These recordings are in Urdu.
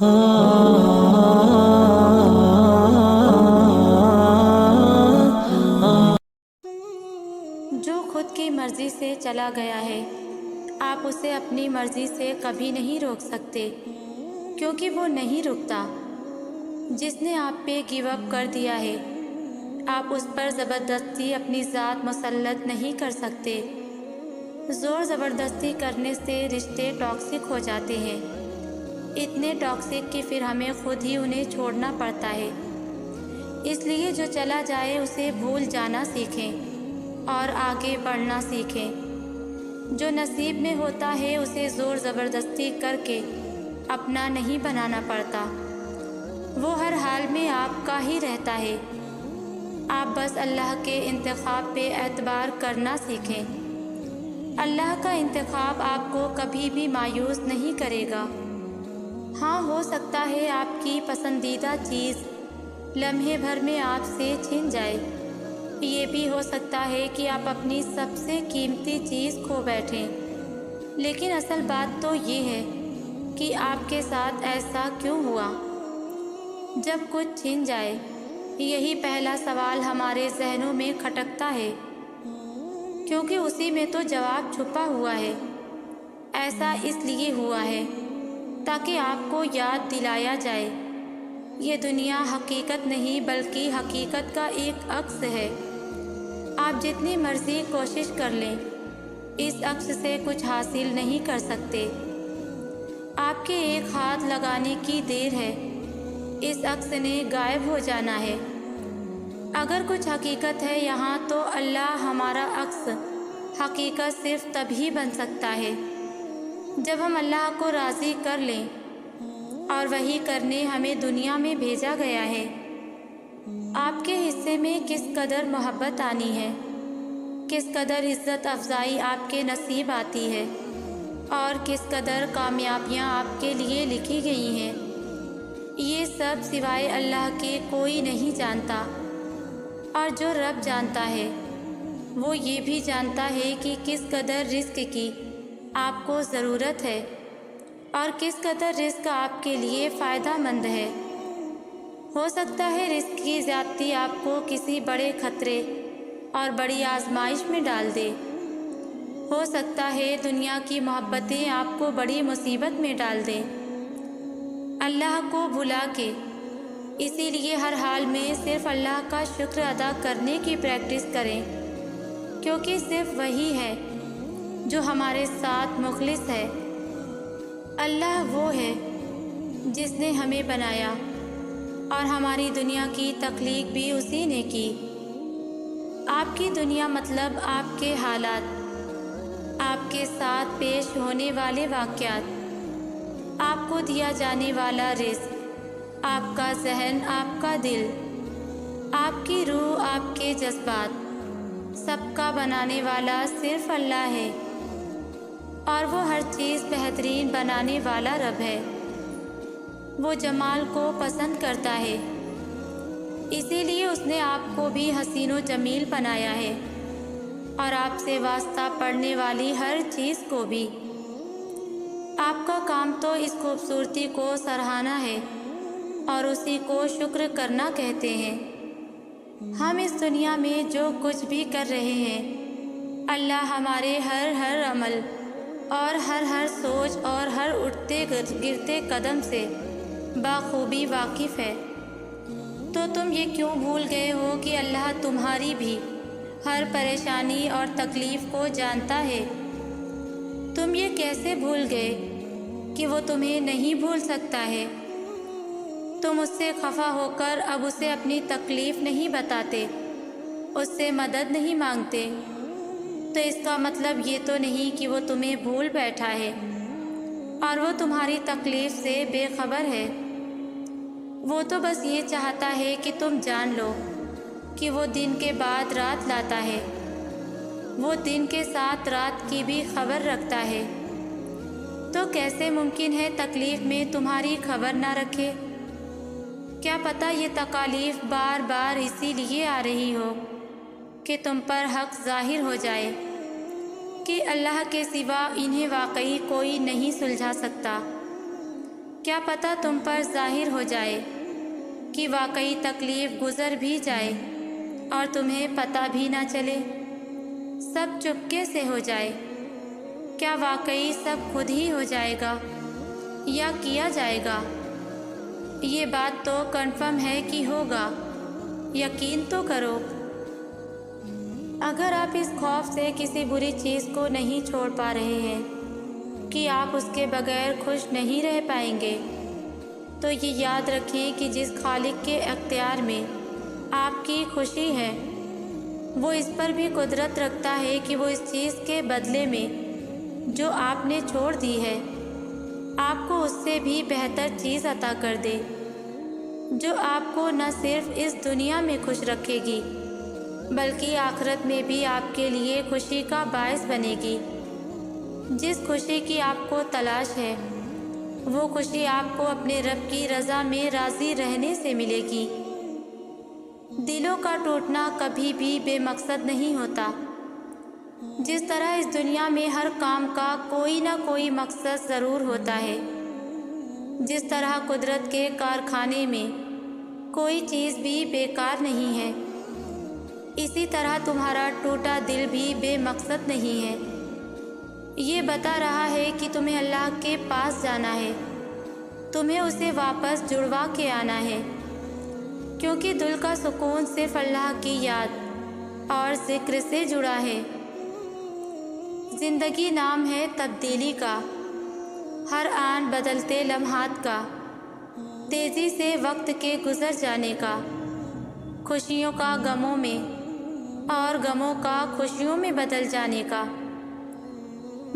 جو خود کی مرضی سے چلا گیا ہے آپ اسے اپنی مرضی سے کبھی نہیں روک سکتے، کیونکہ وہ نہیں رکتا۔ جس نے آپ پہ گیو اپ کر دیا ہے آپ اس پر زبردستی اپنی ذات مسلط نہیں کر سکتے۔ زور زبردستی کرنے سے رشتے ٹاکسک ہو جاتے ہیں، اتنے ٹاکسک کہ پھر ہمیں خود ہی انہیں چھوڑنا پڑتا ہے۔ اس لیے جو چلا جائے اسے بھول جانا سیکھیں اور آگے بڑھنا سیکھیں۔ جو نصیب میں ہوتا ہے اسے زور زبردستی کر کے اپنا نہیں بنانا پڑتا، وہ ہر حال میں آپ کا ہی رہتا ہے۔ آپ بس اللہ کے انتخاب پہ اعتبار کرنا سیکھیں۔ اللہ کا انتخاب آپ کو کبھی بھی مایوس نہیں کرے گا۔ ہاں، ہو سکتا ہے آپ کی پسندیدہ چیز لمحے بھر میں آپ سے چھن جائے، یہ بھی ہو سکتا ہے کہ آپ اپنی سب سے قیمتی چیز کھو بیٹھیں، لیکن اصل بات تو یہ ہے کہ آپ کے ساتھ ایسا کیوں ہوا۔ جب کچھ چھن جائے یہی پہلا سوال ہمارے ذہنوں میں کھٹکتا ہے، کیونکہ اسی میں تو جواب چھپا ہوا ہے۔ ایسا اس لیے ہوا ہے تاکہ آپ کو یاد دلایا جائے یہ دنیا حقیقت نہیں بلکہ حقیقت کا ایک عکس ہے۔ آپ جتنی مرضی کوشش کر لیں اس عکس سے کچھ حاصل نہیں کر سکتے۔ آپ کے ایک ہاتھ لگانے کی دیر ہے، اس عکس نے غائب ہو جانا ہے۔ اگر کچھ حقیقت ہے یہاں تو اللہ ہمارا عکس حقیقت صرف تبھی بن سکتا ہے جب ہم اللہ کو راضی کر لیں، اور وہی کرنے ہمیں دنیا میں بھیجا گیا ہے۔ آپ کے حصے میں کس قدر محبت آنی ہے، کس قدر عزت افزائی آپ کے نصیب آتی ہے، اور کس قدر کامیابیاں آپ کے لیے لکھی گئی ہیں، یہ سب سوائے اللہ کے کوئی نہیں جانتا۔ اور جو رب جانتا ہے وہ یہ بھی جانتا ہے کہ کس قدر رزق کی آپ کو ضرورت ہے اور کس قدر رزق آپ کے لیے فائدہ مند ہے۔ ہو سکتا ہے رزق کی زیادتی آپ کو کسی بڑے خطرے اور بڑی آزمائش میں ڈال دے۔ ہو سکتا ہے دنیا کی محبتیں آپ کو بڑی مصیبت میں ڈال دیں۔ اللہ کو بھلا کے اسی لیے ہر حال میں صرف اللہ کا شکر ادا کرنے کی پریکٹس کریں، کیونکہ صرف وہی ہے جو ہمارے ساتھ مخلص ہے۔ اللہ وہ ہے جس نے ہمیں بنایا اور ہماری دنیا کی تخلیق بھی اسی نے کی۔ آپ کی دنیا مطلب آپ کے حالات، آپ کے ساتھ پیش ہونے والے واقعات، آپ کو دیا جانے والا رزق، آپ کا ذہن، آپ کا دل، آپ کی روح، آپ کے جذبات، سب کا بنانے والا صرف اللہ ہے، اور وہ ہر چیز بہترین بنانے والا رب ہے۔ وہ جمال کو پسند کرتا ہے، اسی لیے اس نے آپ کو بھی حسین و جمیل بنایا ہے، اور آپ سے واسطہ پڑھنے والی ہر چیز کو بھی۔ آپ کا کام تو اس خوبصورتی کو سراہنا ہے اور اسی کو شکر کرنا کہتے ہیں۔ ہم اس دنیا میں جو کچھ بھی کر رہے ہیں اللہ ہمارے ہر عمل اور ہر سوچ اور ہر اٹھتے گرتے قدم سے بخوبی واقف ہے۔ تو تم یہ کیوں بھول گئے ہو کہ اللہ تمہاری بھی ہر پریشانی اور تکلیف کو جانتا ہے؟ تم یہ کیسے بھول گئے کہ وہ تمہیں نہیں بھول سکتا ہے؟ تم اس سے خفا ہو کر اب اسے اپنی تکلیف نہیں بتاتے، اس سے مدد نہیں مانگتے، تو اس کا مطلب یہ تو نہیں کہ وہ تمہیں بھول بیٹھا ہے اور وہ تمہاری تکلیف سے بے خبر ہے۔ وہ تو بس یہ چاہتا ہے کہ تم جان لو کہ وہ دن کے بعد رات لاتا ہے، وہ دن کے ساتھ رات کی بھی خبر رکھتا ہے۔ تو کیسے ممکن ہے تکلیف میں تمہاری خبر نہ رکھے؟ کیا پتہ یہ تکالیف بار بار اسی لیے آ رہی ہو کہ تم پر حق ظاہر ہو جائے کہ اللہ کے سوا انہیں واقعی کوئی نہیں سلجھا سکتا۔ کیا پتہ تم پر ظاہر ہو جائے کہ واقعی تکلیف گزر بھی جائے اور تمہیں پتہ بھی نہ چلے، سب چپکے سے ہو جائے۔ کیا واقعی سب خود ہی ہو جائے گا یا کیا جائے گا؟ یہ بات تو کنفرم ہے کہ ہوگا، یقین تو کرو۔ اگر آپ اس خوف سے کسی بری چیز کو نہیں چھوڑ پا رہے ہیں کہ آپ اس کے بغیر خوش نہیں رہ پائیں گے، تو یہ یاد رکھیں کہ جس خالق کے اختیار میں آپ کی خوشی ہے، وہ اس پر بھی قدرت رکھتا ہے کہ وہ اس چیز کے بدلے میں جو آپ نے چھوڑ دی ہے، آپ کو اس سے بھی بہتر چیز عطا کر دے، جو آپ کو نہ صرف اس دنیا میں خوش رکھے گی بلکہ آخرت میں بھی آپ کے لیے خوشی کا باعث بنے گی۔ جس خوشی کی آپ کو تلاش ہے، وہ خوشی آپ کو اپنے رب کی رضا میں راضی رہنے سے ملے گی۔ دلوں کا ٹوٹنا کبھی بھی بے مقصد نہیں ہوتا۔ جس طرح اس دنیا میں ہر کام کا کوئی نہ کوئی مقصد ضرور ہوتا ہے، جس طرح قدرت کے کارخانے میں کوئی چیز بھی بیکار نہیں ہے، اسی طرح تمہارا ٹوٹا دل بھی بے مقصد نہیں ہے۔ یہ بتا رہا ہے کہ تمہیں اللہ کے پاس جانا ہے، تمہیں اسے واپس جڑوا کے آنا ہے، کیونکہ دل کا سکون صرف اللہ کی یاد اور ذکر سے جڑا ہے۔ زندگی نام ہے تبدیلی کا، ہر آن بدلتے لمحات کا، تیزی سے وقت کے گزر جانے کا، خوشیوں کا غموں میں اور غموں کا خوشیوں میں بدل جانے کا۔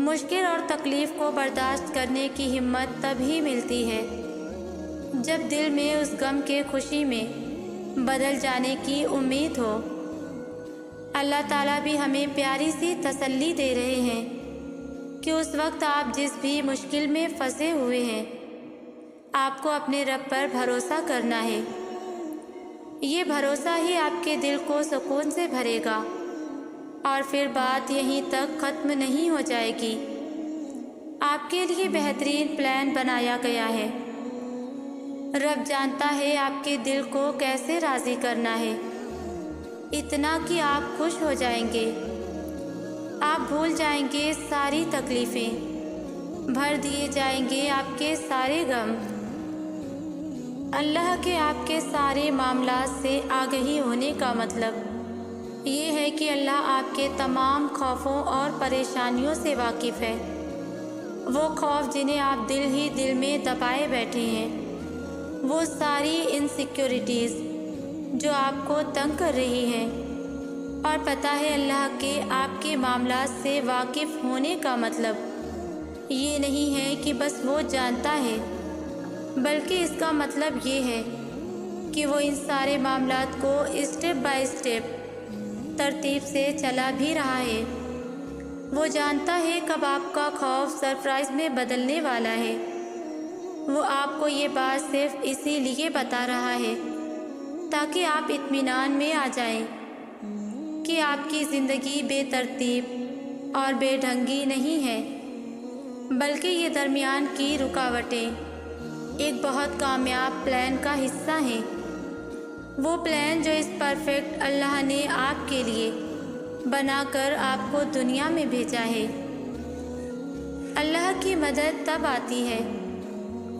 مشکل اور تکلیف کو برداشت کرنے کی ہمت تب ہی ملتی ہے جب دل میں اس غم کے خوشی میں بدل جانے کی امید ہو۔ اللہ تعالیٰ بھی ہمیں پیاری سی تسلی دے رہے ہیں کہ اس وقت آپ جس بھی مشکل میں پھنسے ہوئے ہیں، آپ کو اپنے رب پر بھروسہ کرنا ہے۔ یہ بھروسہ ہی آپ کے دل کو سکون سے بھرے گا، اور پھر بات یہیں تک ختم نہیں ہو جائے گی۔ آپ کے لیے بہترین پلان بنایا گیا ہے۔ رب جانتا ہے آپ کے دل کو کیسے راضی کرنا ہے، اتنا کہ آپ خوش ہو جائیں گے، آپ بھول جائیں گے ساری تکلیفیں، بھر دیے جائیں گے آپ کے سارے غم۔ اللہ کے آپ کے سارے معاملات سے آگہی ہونے کا مطلب یہ ہے کہ اللہ آپ کے تمام خوفوں اور پریشانیوں سے واقف ہے۔ وہ خوف جنہیں آپ دل ہی دل میں دبائے بیٹھے ہیں، وہ ساری انسیکیورٹیز جو آپ کو تنگ کر رہی ہیں، اور پتہ ہے اللہ کے آپ کے معاملات سے واقف ہونے کا مطلب یہ نہیں ہے کہ بس وہ جانتا ہے، بلکہ اس کا مطلب یہ ہے کہ وہ ان سارے معاملات کو اسٹیپ بائی اسٹیپ ترتیب سے چلا بھی رہا ہے۔ وہ جانتا ہے کب آپ کا خوف سرپرائز میں بدلنے والا ہے۔ وہ آپ کو یہ بات صرف اسی لیے بتا رہا ہے تاکہ آپ اطمینان میں آ جائیں کہ آپ کی زندگی بے ترتیب اور بے ڈھنگی نہیں ہے، بلکہ یہ درمیان کی رکاوٹیں ایک بہت کامیاب پلان کا حصہ ہیں۔ وہ پلان جو اس پرفیکٹ اللہ نے آپ کے لیے بنا کر آپ کو دنیا میں بھیجا ہے۔ اللہ کی مدد تب آتی ہے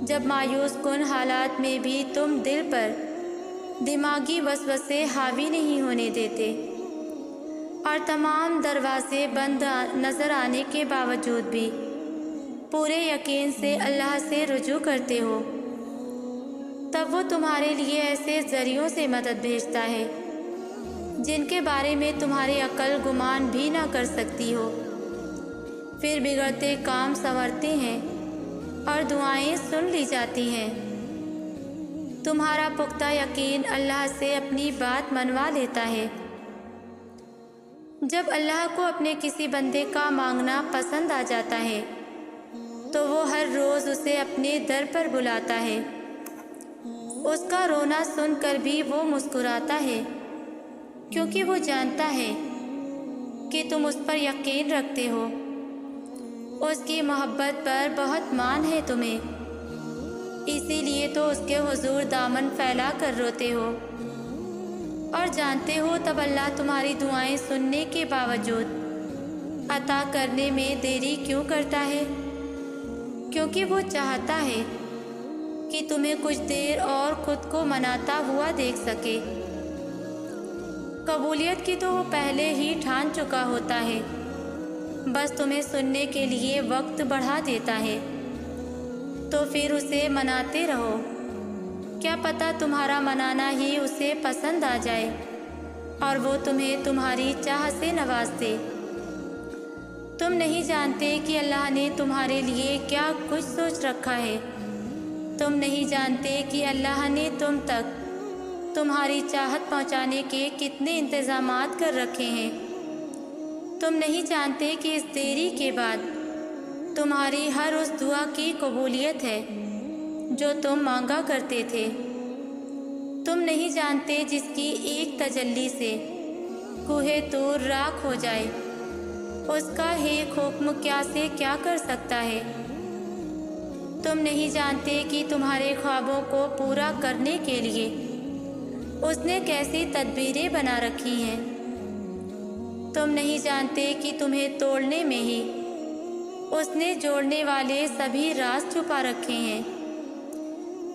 جب مایوس کن حالات میں بھی تم دل پر دماغی وسوسے حاوی نہیں ہونے دیتے، اور تمام دروازے بند نظر آنے کے باوجود بھی پورے یقین سے اللہ سے رجوع کرتے ہو، تب وہ تمہارے لیے ایسے ذریعوں سے مدد بھیجتا ہے جن کے بارے میں تمہاری عقل گمان بھی نہ کر سکتی ہو۔ پھر بگڑتے کام سنورتے ہیں اور دعائیں سن لی جاتی ہیں۔ تمہارا پختہ یقین اللہ سے اپنی بات منوا لیتا ہے۔ جب اللہ کو اپنے کسی بندے کا مانگنا پسند آ جاتا ہے تو وہ ہر روز اسے اپنے در پر بلاتا ہے۔ اس کا رونا سن کر بھی وہ مسکراتا ہے، کیونکہ وہ جانتا ہے کہ تم اس پر یقین رکھتے ہو، اس کی محبت پر بہت مان ہے تمہیں۔ اسی لیے تو اس کے حضور دامن پھیلا کر روتے ہو اور جانتے ہو تب اللہ تمہاری دعائیں سننے کے باوجود عطا کرنے میں دیری کیوں کرتا ہے؟ کیونکہ وہ چاہتا ہے کہ تمہیں کچھ دیر اور خود کو مناتا ہوا دیکھ سکے۔ قبولیت کی تو وہ پہلے ہی ٹھان چکا ہوتا ہے، بس تمہیں سننے کے لیے وقت بڑھا دیتا ہے، تو پھر اسے مناتے رہو۔ کیا پتہ تمہارا منانا ہی اسے پسند آ جائے اور وہ تمہیں تمہاری چاہ سے نواز دے۔ تم نہیں جانتے کہ اللہ نے تمہارے لیے کیا کچھ سوچ رکھا ہے۔ تم نہیں جانتے کہ اللہ نے تم تک تمہاری چاہت پہنچانے کے کتنے انتظامات کر رکھے ہیں۔ تم نہیں جانتے کہ اس دیری کے بعد تمہاری ہر اس دعا کی قبولیت ہے جو تم مانگا کرتے تھے۔ تم نہیں جانتے جس کی ایک تجلی سے کوہ طور راکھ ہو جائے، اس کا ایک حکم کیا سے کیا کر سکتا ہے۔ تم نہیں جانتے کہ تمہارے خوابوں کو پورا کرنے کے لیے اس نے کیسی تدبیریں بنا رکھی ہیں۔ تم نہیں جانتے کہ تمہیں توڑنے میں ہی اس نے جوڑنے والے سبھی راز چھپا رکھے ہیں۔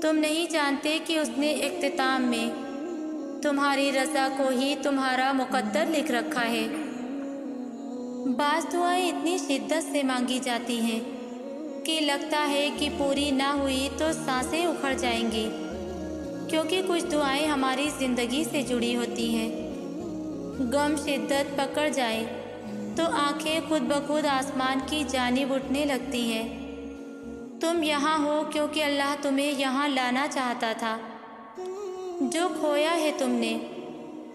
تم نہیں جانتے کہ اس نے اختتام میں تمہاری رضا کو ہی تمہارا مقدر لکھ رکھا ہے۔ بعض دعائیں اتنی شدت سے مانگی جاتی ہیں کہ لگتا ہے کہ پوری نہ ہوئی تو سانسیں اکھڑ جائیں گی، کیونکہ کچھ دعائیں ہماری زندگی سے جڑی ہوتی ہیں۔ غم شدت پکڑ جائے تو آنکھیں خود بخود آسمان کی جانب اٹھنے لگتی ہیں۔ تم یہاں ہو کیونکہ اللہ تمہیں یہاں لانا چاہتا تھا۔ جو کھویا ہے تم نے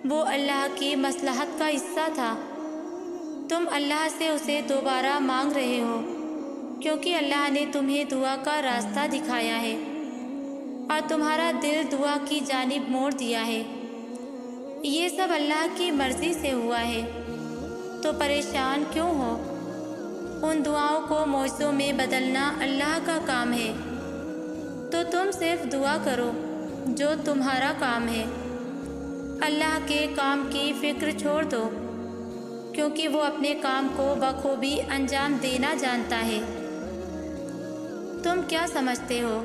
وہ اللہ کی مصلحت کا حصہ تھا۔ تم اللہ سے اسے دوبارہ مانگ رہے ہو کیونکہ اللہ نے تمہیں دعا کا راستہ دکھایا ہے اور تمہارا دل دعا کی جانب موڑ دیا ہے۔ یہ سب اللہ کی مرضی سے ہوا ہے، تو پریشان کیوں ہو؟ ان دعاؤں کو معجزوں میں بدلنا اللہ کا کام ہے، تو تم صرف دعا کرو جو تمہارا کام ہے۔ اللہ کے کام کی فکر چھوڑ دو، کیونکہ وہ اپنے کام کو بخوبی انجام دینا جانتا ہے۔ تم کیا سمجھتے ہو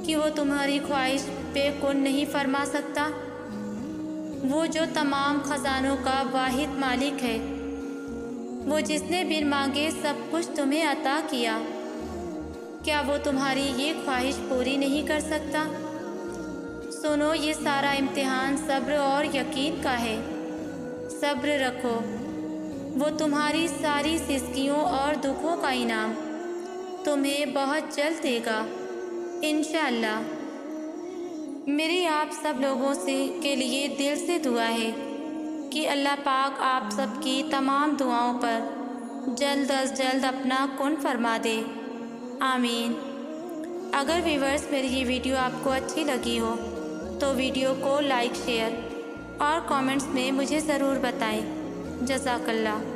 کہ وہ تمہاری خواہش پہ کن نہیں فرما سکتا؟ وہ جو تمام خزانوں کا واحد مالک ہے، وہ جس نے بن مانگے سب کچھ تمہیں عطا کیا، کیا وہ تمہاری یہ خواہش پوری نہیں کر سکتا؟ سنو، یہ سارا امتحان صبر اور یقین کا ہے۔ صبر رکھو، وہ تمہاری ساری سستیوں اور دکھوں کا انعام تمہیں بہت جلد دے گا انشاءاللہ۔ میری آپ سب لوگوں کے لیے دل سے دعا ہے کہ اللہ پاک آپ سب کی تمام دعاؤں پر جلد از جلد اپنا کن فرما دے، آمین۔ اگر ویورز میری یہ ویڈیو آپ کو اچھی لگی ہو تو ویڈیو کو لائک، شیئر اور کامنٹس میں مجھے ضرور بتائیں۔ جزاک اللہ۔